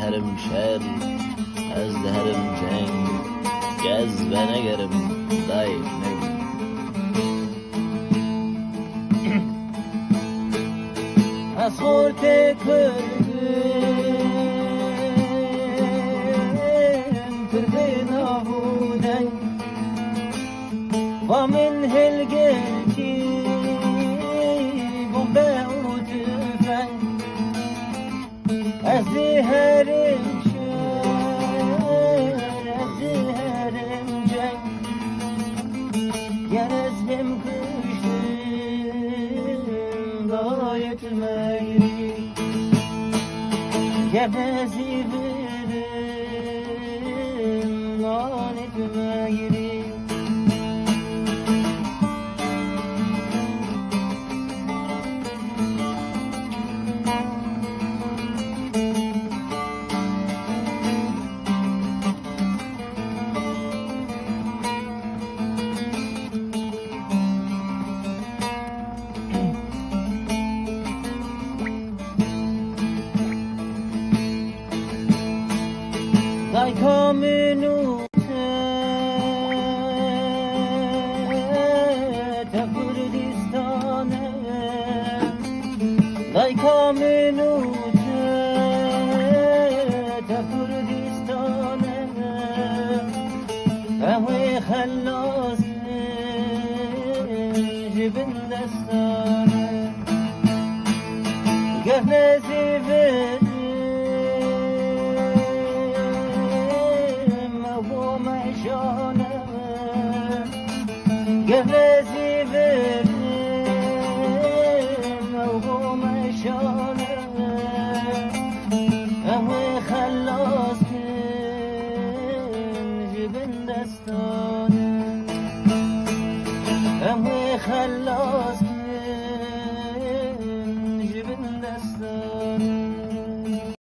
دهرم شر از دهرم جنگ جذبه نگرم دایک نگم از خورت کردم کرده نابودن و من هلگرتی بمبه و تفنگ از دهرم شر از دهرم جنگ گر از هم کشتم دایت مگری گر نزی برم نانت مگری Dai kamenute ta Kurdistane Dai kamenute ta Kurdistane Ahwe khalas jibin dastane Gahne zivet جهازي برم وهو مشانه قهوه خلاص جبن دستانه قهوه خلاص